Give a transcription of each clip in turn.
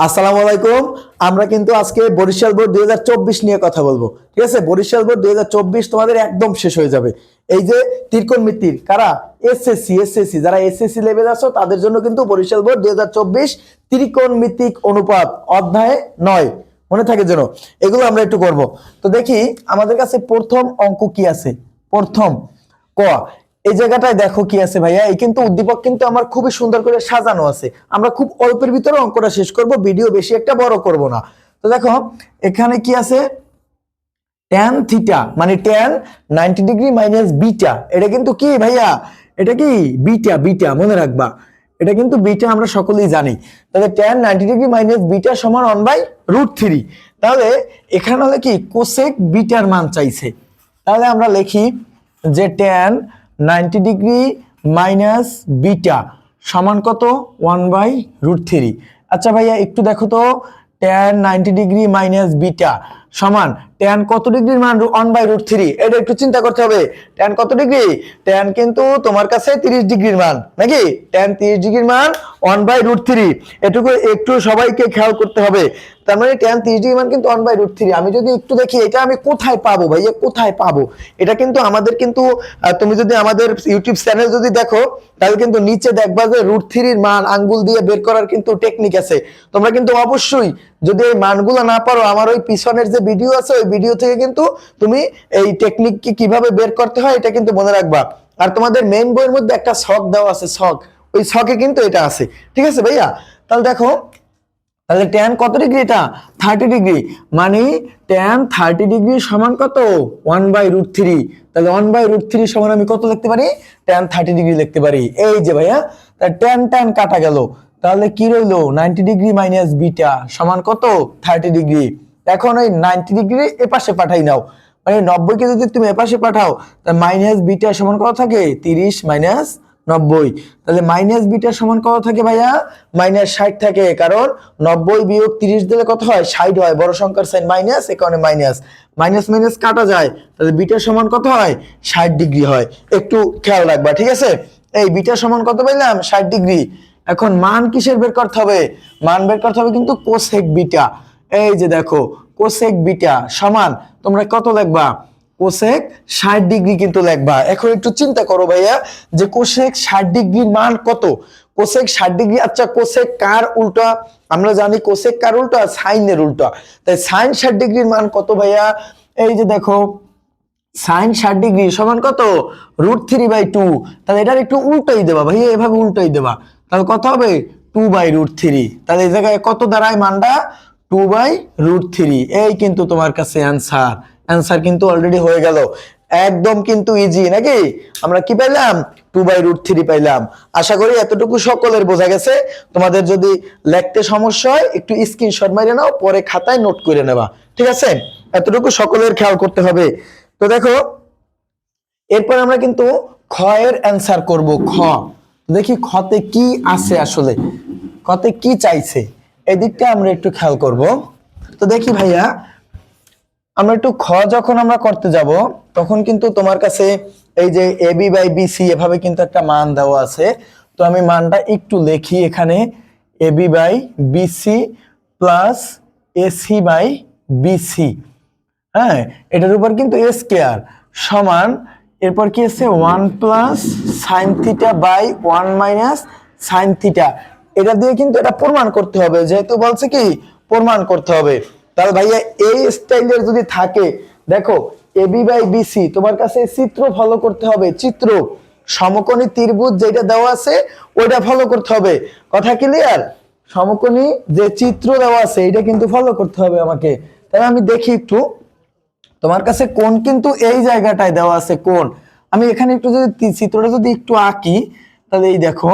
আসসালামু আলাইকুম। আমরা কিন্তু আজকে বরিশাল বোর্ড 2024 নিয়ে কথা বলবো। ঠিক আছে, বরিশাল বোর্ড 2024 তোমাদের একদম শেষ হয়ে যাবে। এই যে ত্রিকোণমিতির কারা এসএসসি যারা এসএসসি লেভেল আছো তাদের জন্য কিন্তু বরিশাল বোর্ড 2024 ত্রিকোণমিতিক অনুপাত অধ্যায় 9 মনে থাকে যেন, এগুলো আমরা একটু করব। তো দেখি আমাদের কাছে প্রথম অঙ্ক কি আছে। প্রথম ক, এই জায়গাটায় দেখো কি আছে ভাইয়া, এই কিন্তু উদ্দীপক কিন্তু আমার খুবই সুন্দর করে সাজানো আছে। আমরা খুব অল্পের ভিতরে অঙ্কটা শেষ করব, ভিডিও বেশি একটা বড় করব না। তো দেখো এখানে কি আছে, ট্যান থিটা মানে ট্যান 90 ডিগ্রি মাইনাস বিটা। এটা কিন্তু কি ভাইয়া, এটা কি বিটা, বিটা মনে রাখবা, এটা কিন্তু বিটা আমরা সকলেই জানি। তাহলে ট্যান 90 ডিগ্রি মাইনাস বিটা সমান 1/√3। তাহলে এখানে হলে কি কোসেক বিটার মান চাইছে। তাহলে আমরা লিখি যে ট্যান 90 ডিগ্রি মাইনাস বিটা সমান কত 1/√3। আচ্ছা ভাইয়া একটু দেখো তো, ট্যান 90 ডিগ্রি মাইনাস বিটা সমান ট্যান কত ডিগ্রির মান 1/√3। এটা একটু চিন্তা করতে হবে। ট্যান কত ডিগ্রি, ট্যান কিন্তু তোমার কাছে 30 ডিগ্রির মান নাকি, ট্যান 30 ডিগ্রির মান 1/√3। এটুকু একটু সবাইকে খেয়াল করতে হবে। তার মানে ট্যান 30 ডিগ্রি মান কিন্তু 1/√3। আমি যদি একটু দেখি এটা আমি কোথায় পাবো ভাইয়া, কোথায় পাবো? এটা কিন্তু আমাদের কিন্তু তুমি যদি আমাদের ইউটিউব চ্যানেল যদি দেখো তাহলে কিন্তু নিচে দেখবা যে √3 এর মান আঙ্গুল দিয়ে বের করার কিন্তু টেকনিক আছে। তোমরা কিন্তু অবশ্যই যদি এই মানগুলো না পারো, আমার ওই পিছনের যে ভিডিও আছে ওই ভিডিও থেকে কিন্তু তুমি এই টেকনিক কি কিভাবে বের করতে হয় এটা কিন্তু মনে রাখবা। আর তোমাদের মেইন বইয়ের মধ্যে একটা ছক দেওয়া আছে, ছক, ওই ছকে কিন্তু এটা আছে। ঠিক আছে ভাইয়া, তাহলে দেখো, তাহলে ট্যান কত ডিগ্রি, এটা 30 ডিগ্রি, মানে ট্যান 30 ডিগ্রি সমান কত 1/√3। তাহলে 1/√3 সমান আমি কত লিখতে পারি, ট্যান 30 ডিগ্রি লিখতে পারি। এই যে ভাইয়া, তাহলে ট্যান ট্যান কাটা গেল, তাহলে কি রইলো 90 ডিগ্রি মাইনাস বিটা সমান কত 30 ডিগ্রি। এখন ওই 90 ডিগ্রি এপাশে পাঠাই নাও, মানে 90 কে যদি তুমি এপাশে পাঠাও তাহলে মাইনাস বিটা সমান কত থাকে 30 মাইনাস 90। তাহলে মাইনাস বিটা সমান কত থাকে ভাইয়া, -60 থাকে, কারণ 90 বিয়োগ 30 দিলে কত হয় 60 হয়, বড় সংখ্যার সাইন মাইনাস, এ কারণে মাইনাস, মাইনাস মাইনাস কাটা যায়, তাহলে বিটা সমান কত হয় 60 ডিগ্রি হয়। একটু খেয়াল রাখবা, ঠিক আছে। এই বিটা সমান কত পাইলাম 60 ডিগ্রি। এখন মান কিসের বের করতে হবে, মান বের করতে হবে কিন্তু কোসেক বিটা। এই যে দেখো কোসেক বিটা সমান তোমরা কত লিখবা, কোসেক 60 ডিগ্রি কিন্তু লিখবা। এখন একটু চিন্তা করো ভাইয়া যে কোসেক 60 ডিগ্রির মান কত, কোসেক 60 ডিগ্রি। আচ্ছা কোসেক কার উল্টা, আমরা জানি কোসেক কার উল্টা, সাইনের উল্টা। তাই সাইন 60 ডিগ্রির মান কত ভাইয়া, এই যে দেখো সাইন 60 ডিগ্রি সমান কত √3/2। তাহলে এটার একটু উল্টাই দেবা ভাইয়া, এভাবে উল্টাই দেবা, তাহলে কত হবে 2/√3। তাহলে এই জায়গায় কত দাঁড়ায় মানটা 2/√3। এই কিন্তু তোমার কাছে অ্যান্সার, অ্যান্সার কিন্তু অলরেডি হয়ে গেল। একদম কিন্তু ইজি নাকি, আমরা কি পাইলাম 2/√3 পাইলাম। আশা করি এতটুকু সকলের বোঝা গেছে। তোমাদের যদি লিখতে সমস্যা হয় একটু স্ক্রিনশট মেরে নাও, পরে খাতায় নোট করে নেবা, ঠিক আছে। এতটুকু সকলের খেয়াল করতে হবে। তো দেখো এরপর আমরা কিন্তু খ এর অ্যান্সার করব। খ দেখি খতে কি আছে, আসলে খতে কি চাইছে এই দিকটা আমরা একটু খেয়াল করব। তো দেখি ভাইয়া, আমরা একটু খ যখন আমরা করতে যাব তখন কিন্তু তোমার কাছে এই যে AB/BC এভাবে কিন্তু একটা মান দেওয়া আছে। তো আমি মানটা একটু লিখি এখানে, AB/BC প্লাস AC/BC, হ্যাঁ এটার উপর কিন্তু a স্কয়ার সমান, এরপর কি আছে 1 plus sine theta by 1 minus sine theta. এটা দিয়ে কিন্তু এটা প্রমাণ করতে হবে, যেহেতু বলছে কি প্রমাণ করতে হবে। তাহলে ভাইয়া এই স্টাইলের যদি থাকে, দেখো AB/BC তোমার কাছে চিত্র ফলো করতে হবে, চিত্র সমকোণী ত্রিভুজ যেটা দেওয়া আছে ওইটা ফলো করতে হবে। কথা ক্লিয়ার, সমকোণী যে চিত্র দেওয়া আছে এটা কিন্তু ফলো করতে হবে আমাকে। তাহলে আমি দেখি একটু, তোমার কাছে কোণ কিন্তু এই জায়গাটায় দেওয়া আছে কোণ। আমি এখানে একটু যদি চিত্রটা যদি একটু আঁকি, তাহলে এই দেখো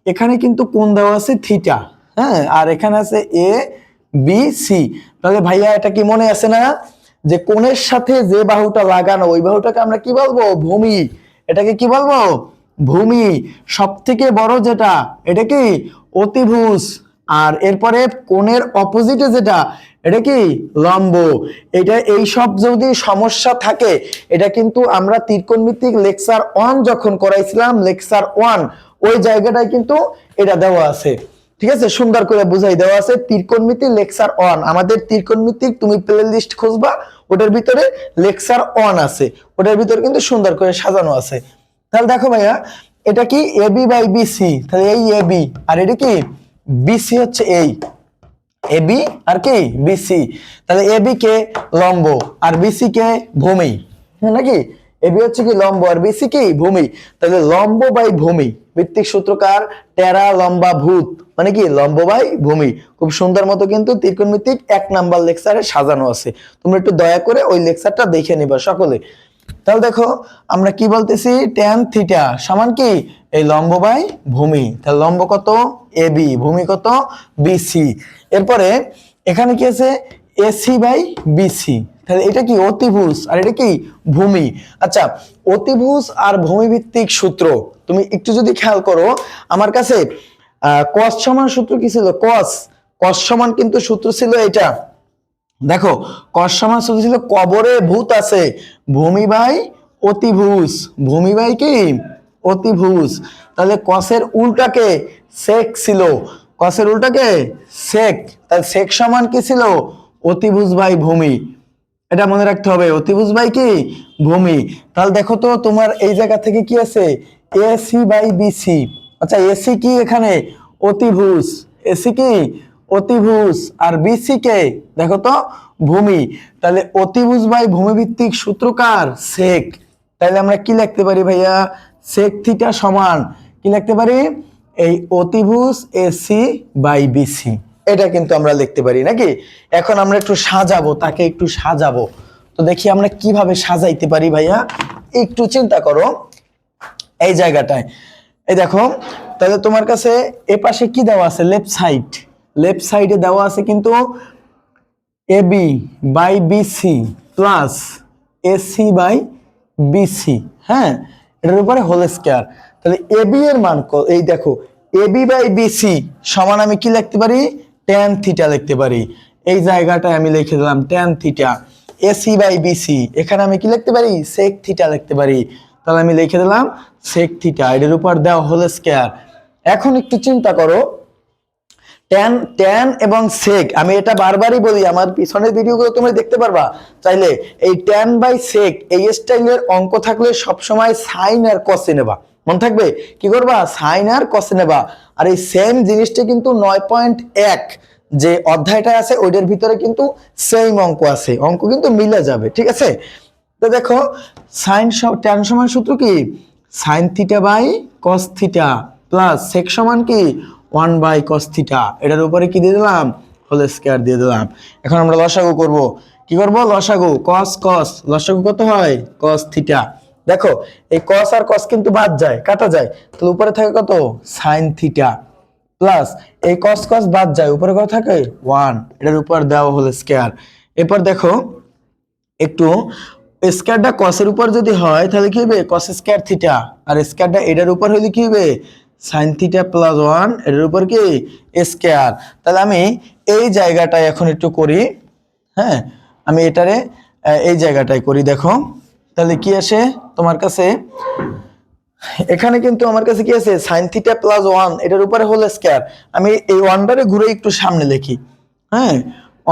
এখানে কিন্তু কোণ দেওয়া আছে থিটা, হ্যাঁ, আর এখানে আছে ABC। তাহলে ভাইয়া এটা কি মনে আছে না যে কোণের সাথে যে বাহুটা লাগানো ওই বাহুটাকে আমরা কি বলবো, ভূমি। এটাকে কি বলবো, ভূমি। সব থেকে বড় যেটা এটা কি অতিভুজ, আর এরপরে কোণের অপোজিটে যেটা এটা কি লম্ব। এটা এই সব যদি সমস্যা থাকে এটা কিন্তু আমরা ত্রিকোণমিতিক লেকচার 1 যখন করাইছিলাম, লেকচার 1 ওই জায়গাটায় কিন্তু এটা দেওয়া আছে। ঠিক আছে, সুন্দর করে বুঝাই দেওয়া আছে ত্রিকোণমিতি লেকচার 1। আমাদের ত্রিকোণমিতিক তুমি প্লে লিস্ট খুঁজবা, ওটার ভিতরে লেকচার 1 আছে, ওটার ভিতরে কিন্তু সুন্দর করে সাজানো আছে। তাহলে দেখো ভাইয়া, এটা কি এবি বাই বিসি, তাহলে এই এবি আর এটা কি বিসি হচ্ছে এই এবি আর কি বিসি, তাহলে এবি কে লম্ব আর বিসি কে ভূমি, নাকি এবি হচ্ছে কি লম্ব আর বিসি কি ভূমি, তাহলে লম্ব বাই ভূমি ভিত্তিক সূত্রকার টেরা লম্বা ভূত, মানে কি লম্ব বাই ভূমি। খুব সুন্দর মতো কিন্তু ত্রিকোণমিতিক 1 নাম্বার লেকচারে সাজানো আছে, তোমরা একটু দয়া করে ওই লেকচারটা দেখে নিবা সকলে। তাহলে দেখো আমরা কি বলতেছি, tan থিটা সমান কি এই লম্ব বাই ভূমি, তাহলে লম্ব কত এবি, ভূমি কত বিসি। এরপরে এখানে কি আছে এসি বাই বিসি, তাহলে এটা কি অতিভুজ আর এটা কি ভূমি। আচ্ছা, অতিভুজ আর ভূমি ভিত্তিক সূত্র তুমি একটু যদি খেয়াল করো, আমার কাছে cos সমান সূত্র কি ছিল, cos সমান কিন্তু সূত্র ছিল এটা, দেখো cos সমান সূত্র ছিল কবরে ভূত আছে, ভূমি বাই অতিভুজ, ভূমি বাই কি অতিভুজ। তাহলে cos এর উল্টাকে sec ছিল, cos এর উল্টাকে sec, তাহলে sec সমান কি ছিল অতিভুজ বাই ভূমি, এটা মনে রাখতে হবে, অতিভুজ বাই কি ভূমি। তাহলে দেখো তো তোমার এই জায়গা থেকে কি আছে এসি বাই বিসি, আচ্ছা এসি কি এখানে অতিভুজ, এসি কি অতিভুজ আর বিসি কে দেখো তো ভূমি, তাহলে অতিভুজ বাই ভূমি ভিত্তিক সূত্রকার সেক, তাহলে আমরা কি লিখতে পারি ভাইয়া, সেক থিটা সমান কি লিখতে পারি এই অতিভুজ এসি বাই বিসি, এটা কিন্তু আমরা লিখতে পারি নাকি। এখন আমরা একটু সাজাবো, তাকে একটু সাজাবো, তো দেখি আমরা কিভাবে সাজাইতে পারি ভাইয়া, একটু চিন্তা করো এই জায়গাটায়। এই দেখো, তাহলে তোমার কাছে এ পাশে কি দেওয়া আছে, লেফট সাইডে দেওয়া আছে কিন্তু AB by BC plus AC by BC, হ্যাঁ এটার উপরে হোল স্কয়ার। তাহলে এবি এর মান এই দেখো এবি বাই বিসি সমান আমি কি লিখতে পারি tan থিটা লিখতে পারি, এই জায়গাটায় আমি লিখে দিলাম tan theta. AC by BC এখানে আমি কি লিখতে পারি sec থিটা লিখতে পারি, তাহলে আমি লিখে দিলাম sec থিটা, এর উপর দাও হোল স্কয়ার। এখন একটু চিন্তা করো tan এবং sec, আমি এটা বারবারই বলি, আমার পিছনের ভিডিওগুলো তুমি দেখতে পারবা চাইলে, এই tan বাই sec এই স্টাইলের অঙ্ক থাকলে সব সময় sin আর cos নেবা, মনে থাকবে কি করবা sin আর cos নেবা। আর এই সেম জিনিসটা কিন্তু 9.1 যে অধ্যায়টা আছে ওইটার ভিতরে কিন্তু সেম অঙ্ক আছে, অঙ্ক কিন্তু মিলে যাবে, ঠিক আছে। তো দেখো sin tan সমান সূত্র কি sin theta by cos theta plus sec সমান কি 1 বাই cos থিটা, এটার উপরে কি দিয়ে দিলাম হোল স্কয়ার দিয়ে দিলাম। এখন আমরা লসাগু করব, কি করব লসাগু, cos লসাগু কত হয় cos থিটা। দেখো এই cos আর cos কিন্তু বাদ যায়, কাটা যায়, তাহলে উপরে থাকে কত sin থিটা প্লাস এই cos বাদ যায়, উপরে কত থাকে 1, এটার উপর দেওয়া হোল স্কয়ার। এরপর দেখো একটু স্কয়ারটা cos এর উপর যদি হয় তাহলে কি হবে cos স্কয়ার থিটা, আর স্কয়ারটা এটার উপর হলে কি হবে sin থিটা প্লাস 1, এর উপর কি স্কয়ার। তাহলে আমি এই জায়গাটায় এখন একটু করি, হ্যাঁ আমি এটারে এই জায়গাটায় করি, দেখো তাহলে কি আসে তোমার কাছে, এখানে কিন্তু আমার কাছে কি আছে sin থিটা প্লাস 1, এটার উপরে হোল স্কয়ার, আমি এই 1টারে ঘুরে একটু সামনে লিখি, হ্যাঁ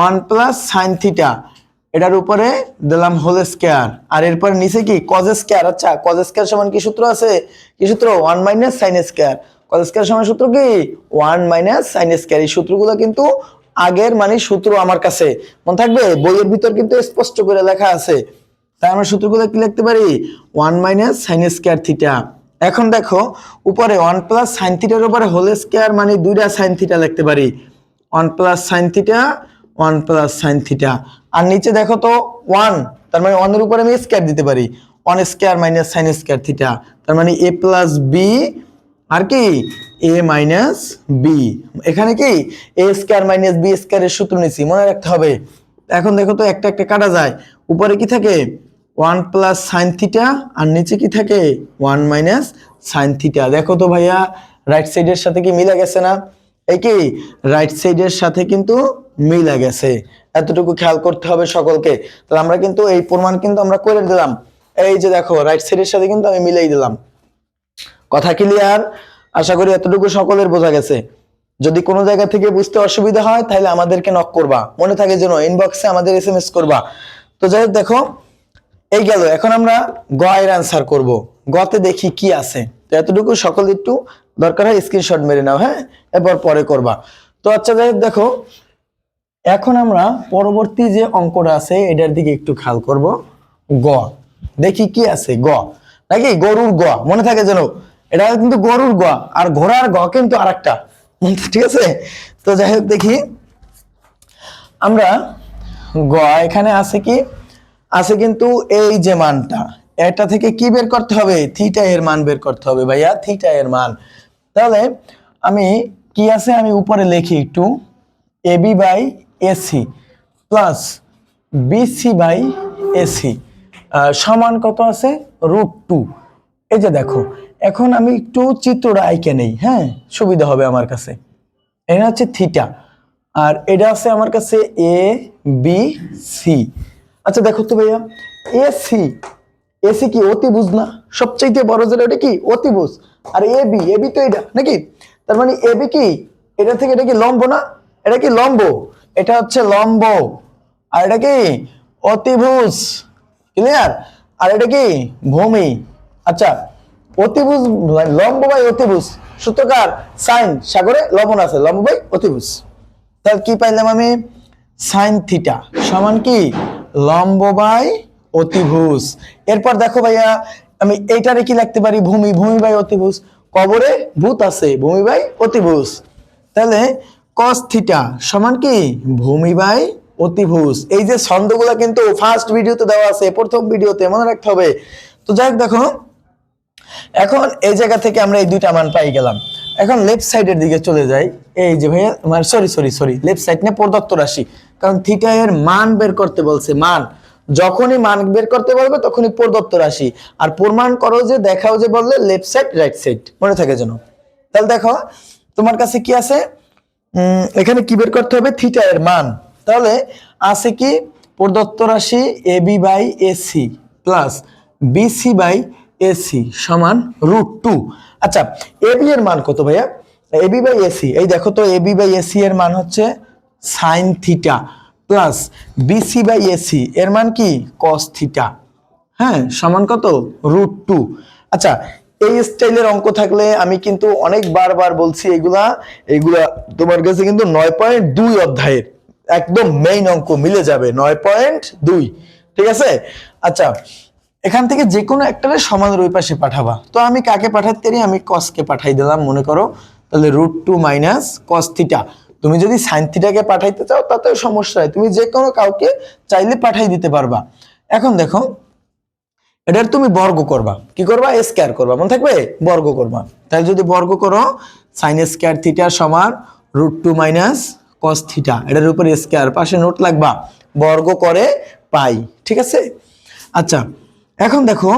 1 প্লাস sin থিটা এটার উপরে দিলাম হোল স্কয়ার, আর এরপর নিচে কি cos স্কয়ার। আচ্ছা cos স্কয়ার সমান কি সূত্র আছে, কি সূত্র 1 minus sin square, cos square সমান সূত্র কি 1 মাইনাস sin স্কয়ার। এই সূত্রগুলো কিন্তু আগের মানে সূত্র আমার কাছে মনে থাকবে, বইয়ের ভিতর কিন্তু স্পষ্ট করে লেখা আছে, তাই আমরা সূত্রগুলো কি লিখতে পারি 1 মাইনাস sin স্কয়ার থিটা। এখন দেখো উপরে 1 প্লাস sin থিটার উপরে হোল স্কয়ার মানে দুইটা sin থিটা লিখতে পারি, 1 plus sin theta 1 plus sin theta, আর নিচে দেখো তো 1, তার মানে 1 এর উপরে আমি স্কয়ার দিতে পারি, 1 square minus sin square theta, তার মানে a প্লাস b আর কি a মাইনাস b, এখানে কি a স্কয়ার মাইনাস b স্কয়ারের সূত্র নিছি, মনে রাখতে হবে। এখন দেখো তো একটা একটা কাটা যায়, উপরে কি থাকে 1 প্লাস sin থিটা আর নিচে কি থাকে 1 মাইনাস sin থিটা। দেখো তো ভাইয়া রাইট সাইডের সাথে কি মিলে গেছে না, এই কি রাইট সাইডের সাথে কিন্তু মিলে গেছে, এতটুকু খেয়াল করতে হবে সকলকে। তাহলে আমরা কিন্তু এই প্রমাণ কিন্তু আমরা করে দিলাম, এই যে দেখো রাইট সাইডের সাথে কিন্তু আমি মিলাই দিলাম, কথা ক্লিয়ার, আশা করি এতটুকু সকলের বোঝা গেছে। যদি কোনো জায়গা থেকে বুঝতে অসুবিধা হয় তাহলে আমাদেরকে নক করবা, মনে থাকে যেন ইনবক্সে আমাদের এসএমএস করবা। তো যাই হোক দেখো এই গেল, এখন আমরা গ এর আনসার করব। গতে দেখি কি আছে। তো এতটুকু সকল একটু দরকার হয় স্ক্রিনশট মেরে নাও, হ্যাঁ, এরপর পরে করবা। তো আচ্ছা যাই হোক দেখো এখন আমরা পরবর্তী যে অঙ্কটা আছে এটার দিকে একটু খেয়াল করব। গ দেখি কি আছে, গ নাকি গরুর গ, মনে থাকে যেন এটা কিন্তু গরুর গ আর ঘোড়ার গ কিন্তু আরেকটা, ঠিক আছে। তো যাই হোক দেখি আমরা গ এখানে আছে কি আছে, কিন্তু এই যে মানটা এটা থেকে কি বের করতে হবে, থিটা এর মান বের করতে হবে ভাইয়া, থিটা এর মান। তাহলে আমি কি আছে আমি উপরে লিখি একটু, AB by AC plus BC by AC সমান কত আছে √2। এই যে দেখো এখন আমি একটু চিত্রটা আঁকে নেই, হ্যাঁ, সুবিধা হবে আমার কাছে। এটা হচ্ছে থিটা আর এটা আছে আমার কাছে এ বি সি। আচ্ছা দেখো তো ভাইয়া এসি এসি কি অতিভুজ না, সবচাইতে বড় যেটা এটা কি অতিভুজ, আর এবি এবি তো এটা নাকি, তার মানে এবি কি এটা থেকে এটা কি লম্ব না, এটা কি লম্ব, এটা হচ্ছে লম্ব আর এটা কি অতিভুজ, ক্লিয়ার, আর এটা কি ভূমি। আচ্ছা অতিভুজ লম্ব বাই অতিভুজ সূত্রকার সাইন সাগরে লবণ আছে, লম্ব বাই অতিভুজ। তাহলে কি পাইলাম আমি, সাইন থিটা সমান কি লম্ব বাই অতিভুজ। এরপর দেখো ভাইয়া আমি এইটারে কি লিখতে পারি, ভূমি, ভূমি বাই অতিভুজ, কবরে ভূত আছে, ভূমি বাই অতিভুজ। তাহলে cos থিটা সমান কি ভূমি বাই অতিভুজ। এই যে ছন্দগুলো কিন্তু ফার্স্ট ভিডিওতে দেওয়া আছে, প্রথম ভিডিওতে, মনে রাখতে হবে। তো যাই হোক দেখো এখন এই জায়গা থেকে আমরা এই দুইটা মান পাই গেলাম। এখন লেফট সাইডের দিকে চলে যাই। এই যে ভাইয়া মানে সরি লেফট সাইড না প্রদত্ত রাশি, কারণ থিটা এর মান বের করতে বলছে, মান যখনই মান বের করতে বলবে তখনই প্রদত্ত রাশি, আর প্রমাণ করো যে দেখাও যে বললে লেফট সাইড রাইট সাইড, মনে থাকে যেন। তাহলে দেখো তোমার কাছে কি আছে, এখানে কি বের করতে হবে থিটা এর মান। তাহলে আছে কি প্রদত্ত রাশি AB by AC plus BC by AC সমান √2। আচ্ছা এবি এর মান কত ভাইয়া, এবি বাই এসি, এই দেখো তো এবি বাই এসি এর মান হচ্ছে sine theta plus BC by AC এর মান কি কস থিটা, হ্যাঁ, সমান কত √2। আচ্ছা এই স্টাইলের অঙ্ক থাকলে আমি কিন্তু অনেক বারবার বলছি, এগুলা তোমার কাছে কিন্তু 9.2 অধ্যায়ের একদম মেইন অঙ্ক মিলে যাবে, 9.2, ঠিক আছে। আচ্ছা এখান থেকে যে কোনো একটারে সমানের ওই পাশে পাঠাবা। তো আমি কাকে পাঠাতে পারি, আমি কসকে পাঠাই দিলাম মনে করো, তাহলে √2 মাইনাস কস থিটা। তুমি যদি সাইন থিটাকে পাঠাইতে চাও তাতেও সমস্যা নাই, তুমি যে কোনো কাউকে চাইলে পাঠাই দিতে পারবা। এখন দেখো এটার তুমি বর্গ করবা, কি করবা স্কয়ার করবা, মনে থাকবে বর্গ করবা। তাহলে যদি বর্গ করো সাইন স্কয়ার থিটা সমান √2 মাইনাস কস থিটা, এটার উপর স্কয়ার, পাশে নোট লাগবা, বর্গ করে পাই, ঠিক আছে। আচ্ছা এখন দেখো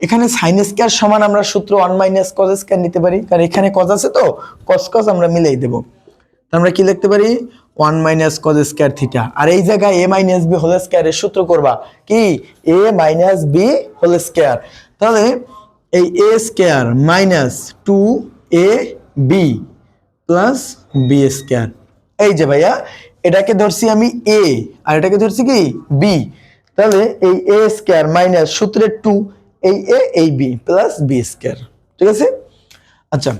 এখানে সাইন স্কয়ার সমান আমরা সূত্র 1 মাইনাস কস স্কয়ার নিতে পারি, কারণ এখানে কস আছে তো কস কস আমরা মিলাই দেব। আমরা কি লিখতে পারি 1 মাইনাস কস স্কয়ার থিটা, আর এই জায়গায় a মাইনাস b হোল স্কয়ারের সূত্র করবা কি a minus b whole square. তাহলে এই a square minus 2ab plus b square, এই যে ভাইয়া এটাকে ধরছি আমি a আর এটাকে ধরছি কি b। তাহলে এই a স্কয়ার মাইনাস সূত্রের 2, এই a এই b প্লাস b স্কয়ার, ঠিক আছে। আচ্ছা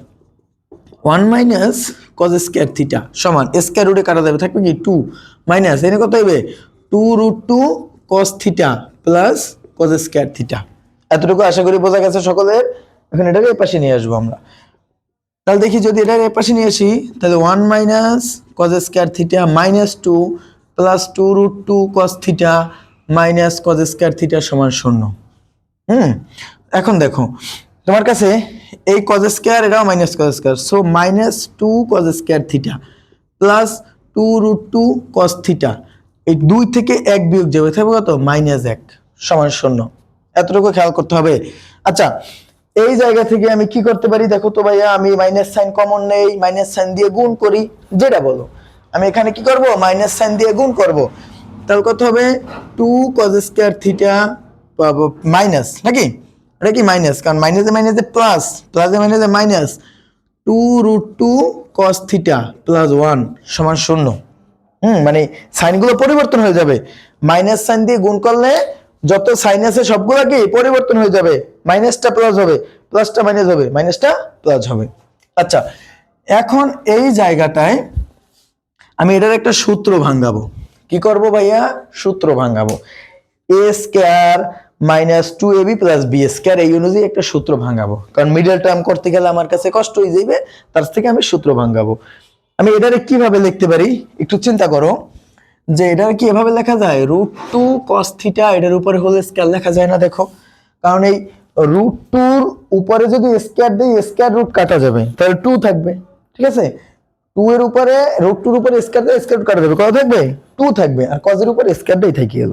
1 মাইনাস কস স্কয়ার থিটা সমান স্কয়ার রুটে কাটা যাবে, থাকবে কি 2 মাইনাস এখানে কত হবে 2√2 cos theta plus cos square theta. এতটুকু আশা করি বোঝা গেছে সকলের। এখন এটাকে এই পাশে নিয়ে আসবো আমরা। তাহলে দেখি যদি এটাকে এই পাশে নিয়ে আসি, তাহলে 1 minus cos square theta minus 2 plus 2√2 cos theta minus cos square theta সমান 0। এখন দেখো তোমার কাছে এই কস স্কয়ার এটাও minus cos square, so minus 2 কস square theta plus 2√2 cos theta, এই 2 থেকে 1 বিয়োগ যাবে, থাকবে কত -1 সমান 0। এতটুকু খেয়াল করতে হবে। আচ্ছা এই জায়গা থেকে আমি কি করতে পারি দেখো তো ভাইয়া, আমি মাইনাস সাইন কমন নেই, মাইনাস সাইন দিয়ে গুণ করি, যেটা বলো। আমি এখানে কি করব মাইনাস সাইন দিয়ে গুণ করব, তাহলে কত হবে 2 cos স্কয়ার থিটা মাইনাস নাকি, এটা কি মাইনাস, কারণ মাইনাসে মাইনাসে প্লাস, প্লাসে মাইনাসে মাইনাস 2√2 cos থিটা প্লাস 1 সমান 0। মানে সাইনগুলো পরিবর্তন হয়ে যাবে, মাইনাস সাইন দিয়ে গুণ করলে যত সাইন আছে সবগুলো কি পরিবর্তন হয়ে যাবে, মাইনাসটা প্লাস হবে, প্লাসটা মাইনাস হবে, মাইনাসটা প্লাস হবে। আচ্ছা, এখন এই জায়গাটায় আমি এটার একটা সূত্র ভাঙাবো। কি করব ভাইয়া? সূত্র ভাঙাবো। a square minus 2ab plus b square, এই অনুযায়ী একটা সূত্র ভাঙাবো, কারণ মিডল টার্ম করতে গেলে আমার কাছে কষ্ট হয়ে যাবে, তার থেকে আমি সূত্র ভাঙাবো। আমি এটারে কিভাবে লিখতে পারি একটু চিন্তা করো, যে এটার কি এভাবে লেখা যায়, √2 cos থিটা এটার উপরে হোল স্কয়ার লেখা যায় না? দেখো, কারণ এই √2 উপরে যদি স্কয়ার দেই স্কয়ার রুট কাটা যাবে, তাহলে 2 থাকবে, ঠিক আছে? 2 এর উপরে √2 এর উপরে স্কয়ার দেই স্কয়ার কাটা যাবে, কত থাকবে? 2 থাকবে, আর cos এর উপরে স্কয়ার দেই থেকে গেল,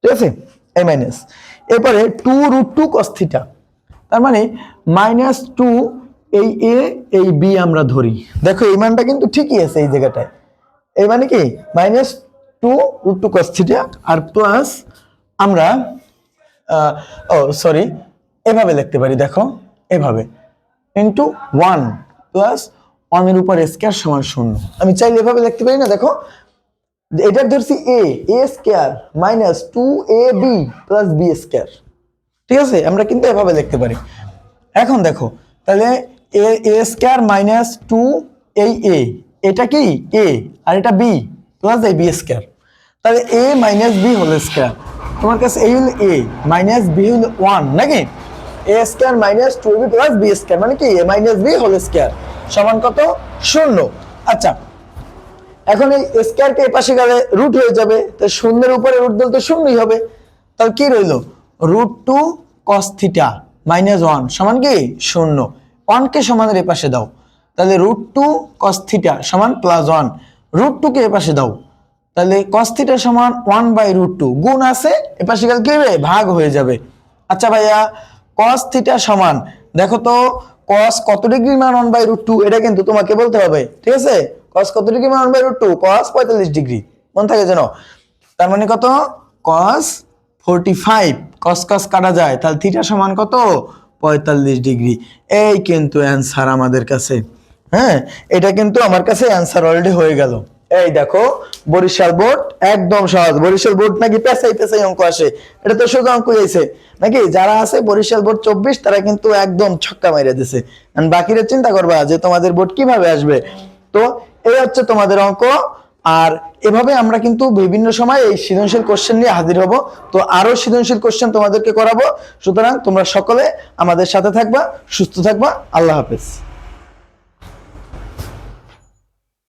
ঠিক আছে? এই মাইনাস, এরপরে 2√2 cos থিটা, তার মানে -2 এই a এই b আমরা ধরি। দেখো এই মানটা কিন্তু ঠিকই আছে এই জায়গাটায়, এই মানে কি -2√2 cos থিটা আর প্লাস আমরা এভাবে লিখতে পারি, দেখো এভাবে, ইনটু 1 প্লাস 1 এর উপর স্কয়ার সমান 0। আমি চাইলে এভাবে লিখতে পারি না? দেখো এটা ধরছি a square minus 2ab plus b square, ঠিক আছে? আমরা কিন্তু এভাবে লিখতে পারি। এখন দেখো তাহলে a স্কয়ার মাইনাস 2 এই a, এটা কি a আর এটা b প্লাস এই b স্কয়ার, তাহলে a minus b whole square, তোমার কাছে এই হলো a মাইনাস b হলো 1 নাকি? a square minus 2ab plus b square মানে কি a minus b whole square সমান কত? 0। আচ্ছা, এখন এই স্কয়ার কে পাশে গেলে রুট হয়ে যাবে, তো 0 এর উপরে রুট দিলে তো 0ই হবে, তাহলে কি রইলো? √2 cos থিটা মাইনাস 1 সমান কি 0, 1 কে সমানের এই পাশে দাও, তাহলে √2 cos থিটা সমান প্লাস 1, √2 কে এই পাশে দাও, তাহলে cos থিটা সমান 1/√2, গুণ আছে এই পাশে গেলে কি হবে? ভাগ হয়ে যাবে। আচ্ছা ভাইয়া, cos থিটা সমান, দেখো তো cos কত ডিগ্রি মান 1/√2, এটা কিন্তু তোমাকে বলতে হবে, ঠিক আছে? cos কত ডিগ্রি মান 1/√2? cos 45 ডিগ্রি, মনে থাকে যেন। তার মানে কত? cos 45, cos cos কাটা যায়, তাহলে থিটা সমান কত? 45 ডিগ্রি। এই কিন্তু অ্যান্সার আমাদের কাছে, হ্যাঁ, এটা কিন্তু আমার কাছে অ্যান্সার অলরেডি হয়ে গেল। এই দেখো বরিশাল বোর্ড একদম সহজ, বরিশাল বোর্ড নাকি পেছাই পেছাই অঙ্ক আসে, এটা তো সোজা অঙ্ক হয়েছে নাকি? যারা আছে বরিশাল বোর্ড 24 তারা কিন্তু একদম ছক্কা মাইরা দিছে, আর বাকিরা চিন্তা করবা যে তোমাদের বোর্ড কিভাবে আসবে। তো এই হচ্ছে তোমাদের অঙ্ক, আর এভাবে আমরা কিন্তু বিভিন্ন সময় এই সৃজনশীল কোশ্চেন নিয়ে হাজির হব। তো আরো সৃজনশীল কোশ্চেন তোমাদেরকে করাবো, সুতরাং তোমরা সকলে আমাদের সাথে থাকবা, সুস্থ থাকবা। আল্লাহ হাফেজ।